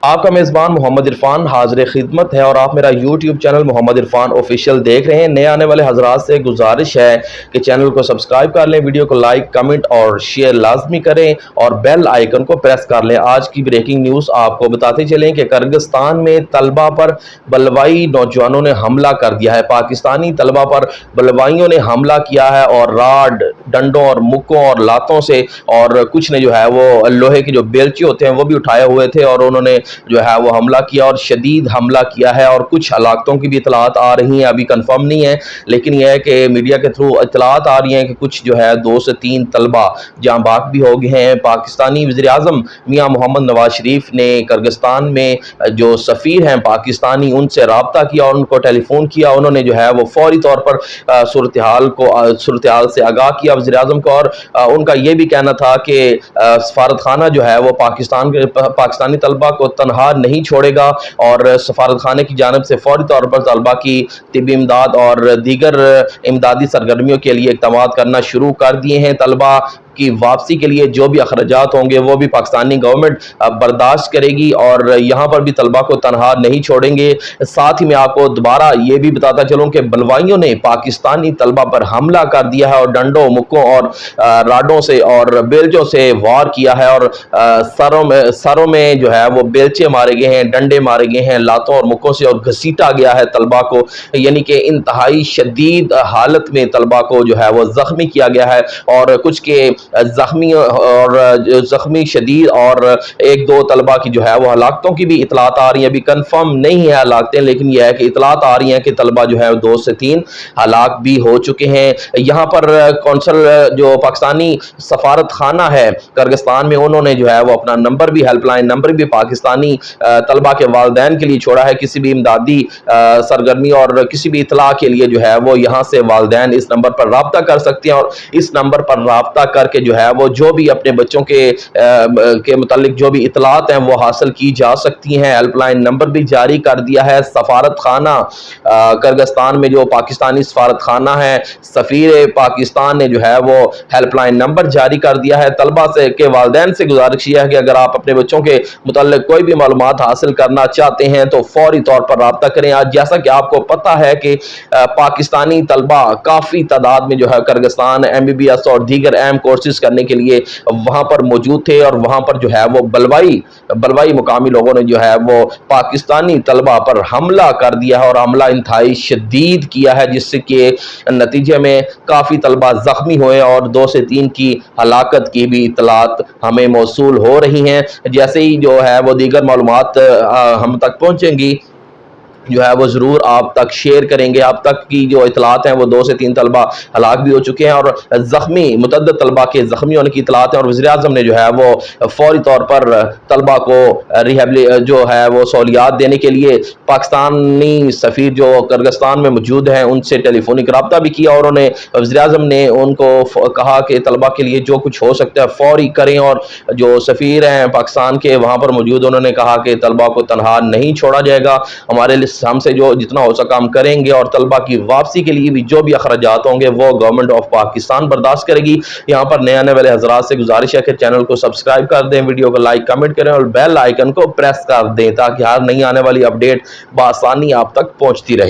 आपका मेज़बान मोहम्मद इरफान हाज़िर खिदमत है और आप मेरा YouTube channel Mohammad Irfan official देख रहे हैं। नए आने वाले हजरात से गुजारिश है कि चैनल को सब्सक्राइब कर लें, वीडियो को लाइक, कमेंट और शेयर लाजमी करें और बेल आइकन को प्रेस कर लें। आज की ब्रेकिंग न्यूज़ आपको बताते चलें कि किर्गिस्तान में तलबा पर बलवाई नौजवानों ने हमला कर दिया है। पाकिस्तानी तलबा पर बलवाइयों ने हमला किया है और राड, डंडों और मुक्कों और लातों से, और कुछ ने जो है वो लोहे के जो बेलचे होते हैं वो भी उठाए हुए थे और उन्होंने जो है वो हमला किया और शदीद हमला किया है। और कुछ हलाकतों की भी इतलात आ रही हैं, अभी कंफर्म नहीं है, लेकिन यह है कि मीडिया के थ्रू इतलात आ रही हैं कि कुछ जो है 2 से 3 तलबा जाँ बाग भी हो गए हैं। पाकिस्तानी वज़ीर-ए-आज़म मियाँ मोहम्मद नवाज शरीफ ने किर्गिस्तान में जो सफ़ीर हैं पाकिस्तानी, उनसे रब्ता किया और उनको टेलीफोन किया। उन्होंने जो है वो फौरी तौर पर सूरत हाल से आगाह किया वज़ीर-ए-आज़म को, और उनका ये भी कहना था कि सफारत खाना जो है वो पाकिस्तानी तलबा को तनहा नहीं छोड़ेगा और सफारत खाने की जानिब से फौरी तौर पर तलबा की तिब्बी इमदाद और दीगर इमदादी सरगर्मियों के लिए इक़दामात करना शुरू कर दिए हैं। तलबा की वापसी के लिए जो भी अखराजात होंगे वो भी पाकिस्तानी गवर्नमेंट बर्दाश्त करेगी और यहाँ पर भी तलबा को तनहा नहीं छोड़ेंगे। साथ ही मैं आपको दोबारा ये भी बताता चलूँ कि बलवाइयों ने पाकिस्तानी तलबा पर हमला कर दिया है और डंडों, मुक्कों और राडों से और बेलचों से वार किया है और सरों में जो है वो बेलचे मारे गए हैं, डंडे मारे गए हैं लातों और मुक्कों से, और घसीटा गया है तलबा को, यानी कि इंतहाई शदीद हालत में तलबा को जो है वो जख्मी किया गया है। और कुछ के जख्मी शदीद और 1-2 तलबा की जो है वो हलाकतों की भी इतलात आ रही हैं। अभी कंफर्म नहीं है हलाकतें, लेकिन यह है कि इतलात आ रही हैं कि तलबा जो है 2 से 3 हलाक भी हो चुके हैं। यहाँ पर कौंसल जो पाकिस्तानी सफारत खाना है किर्गिस्तान में, उन्होंने जो है वो अपना नंबर भी, हेल्पलाइन नंबर भी पाकिस्तानी तलबा के वालिदैन के लिए छोड़ा है। किसी भी इमदादी सरगर्मी और किसी भी इतला के लिए जो है वो यहाँ से वालिदैन इस नंबर पर रब्ता कर सकते हैं और इस नंबर पर रब्ता करके जो है वो जो भी अपने बच्चों के मुतालिक जो भी इतलात हैं वो हासिल की जा सकती हैं। हेल्पलाइन नंबर भी जारी कर दिया है सफारत खाना किर्गिस्तान में, जो पाकिस्तानी सफारत खाना है, सफ़ीर पाकिस्तान ने जो है वो हेल्पलाइन नंबर जारी कर दिया है। तलबा से के वालिदैन से गुजारिश है कि अगर आप अपने बच्चों के मुतालिक कोई भी मालूमात हासिल करना चाहते हैं तो फौरी तौर पर रब्ता करें। आज जैसा कि आपको पता है कि पाकिस्तानी तलबा काफ़ी तादाद में जो है किर्गिस्तान MBBS और दीगर अहम कोर्सेज करने के लिए वहाँ पर मौजूद थे और वहाँ पर जो है वो बलवाई मुकामी लोगों ने जो है वो पाकिस्तानी तलबा पर हमला कर दिया है और हमला इंतहाई शदीद किया है, जिससे कि नतीजे में काफ़ी तलबा ज़ख्मी हुए और 2 से 3 की हलाकत की भी इतलात हमें मौसूल हो रही हैं। जैसे ही जो है वो दीगर मालूमात हम तक पहुँचेंगी जो है वो ज़रूर आप तक शेयर करेंगे। अब तक की जो इतलात हैं वो 2 से 3 तलबा हलाक भी हो चुके हैं और ज़ख्मी मुतअद्दिद तलबा के ज़ख्मी होने की इतलात हैं और वज़ीर-ए-आज़म ने जो है वो फौरी तौर पर तलबा को जो है वो सहूलियात देने के लिए पाकिस्तानी सफ़ीर जो किर्गिस्तान में मौजूद हैं उनसे टेलीफोनिक रब्ता भी किया और उन्हें वज़ीर-ए-आज़म ने उनको कहा कि तलबा के लिए जो कुछ हो सकता है फौरी करें। और जो सफ़ीर हैं पाकिस्तान के वहाँ पर मौजूद, उन्होंने कहा कि तलबा को तनहा नहीं छोड़ा जाएगा, हमारे हमसे जो जितना हो सका हम करेंगे और तलबा की वापसी के लिए भी जो भी अखराजात होंगे वो गवर्नमेंट ऑफ पाकिस्तान बर्दाश्त करेगी। यहाँ पर नए आने वाले हजरात से गुजारिश है कि चैनल को सब्सक्राइब कर दें, वीडियो को लाइक, कमेंट करें और बेल आइकन को प्रेस कर दें ताकि हर नई आने वाली अपडेट बआसानी आप तक पहुँचती रहे।